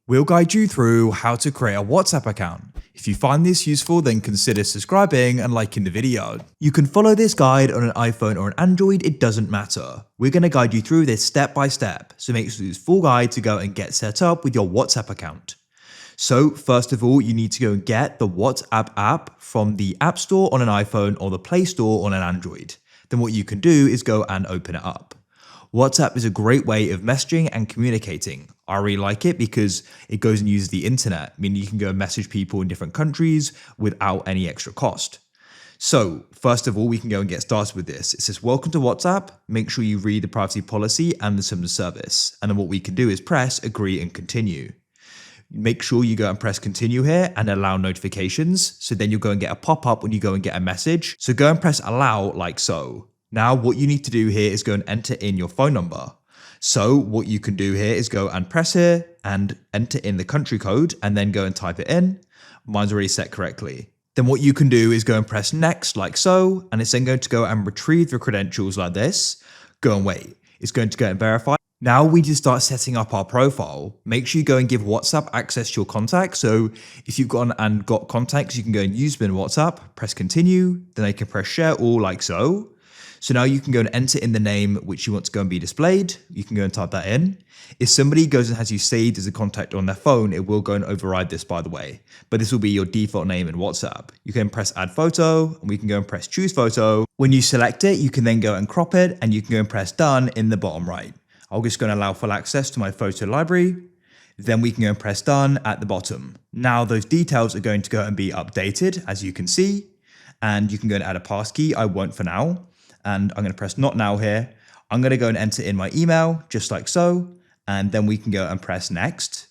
We'll guide you through how to create a WhatsApp account. If you find this useful, then consider subscribing and liking the video. You can follow this guide on an iPhone or an Android, it doesn't matter. We're going to guide you through this step by step, so make sure this full guide to go and get set up with your WhatsApp account. So first of all, you need to go and get the WhatsApp app from the App Store on an iPhone or the Play Store on an Android. Then what you can do is go and open it up. WhatsApp is a great way of messaging and communicating. I really like it because it goes and uses the internet, meaning you can go and message people in different countries without any extra cost. So first of all, we can go and get started with this. It says, welcome to WhatsApp. Make sure you read the privacy policy and the terms of service. And then what we can do is press agree and continue. Make sure you go and press continue here and allow notifications. So then you'll go and get a pop-up when you go and get a message. So go and press allow like so. Now what you need to do here is go and enter in your phone number. So what you can do here is go and press here and enter in the country code and then go and type it in. Mine's already set correctly. Then what you can do is go and press next like so, and it's then going to go and retrieve your credentials like this. Go and wait. It's going to go and verify. Now we just start setting up our profile. Make sure you go and give WhatsApp access to your contacts. So if you've gone and got contacts, you can go and use them in WhatsApp, press continue, then I can press share all like so. So now you can go and enter in the name which you want to go and be displayed. You can go and type that in. If somebody goes and has you saved as a contact on their phone, it will go and override this, by the way. But this will be your default name in WhatsApp. You can press add photo and we can go and press choose photo. When you select it, you can then go and crop it and you can go and press done in the bottom right. I'll just go and allow full access to my photo library. Then we can go and press done at the bottom. Now those details are going to go and be updated, as you can see. And you can go and add a passkey. I won't for now. And I'm going to press not now here. I'm going to go and enter in my email just like so. And then we can go and press next.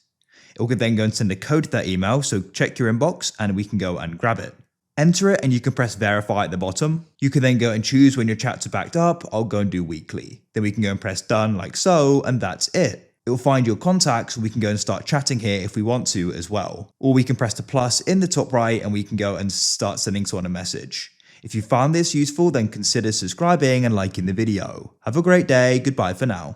It will then go and send a code to that email. So check your inbox and we can go and grab it. Enter it and you can press verify at the bottom. You can then go and choose when your chats are backed up. I'll go and do weekly. Then we can go and press done like so. And that's it. It will find your contacts. We can go and start chatting here if we want to as well. Or we can press the plus in the top right and we can go and start sending someone a message. If you found this useful, then consider subscribing and liking the video. Have a great day. Goodbye for now.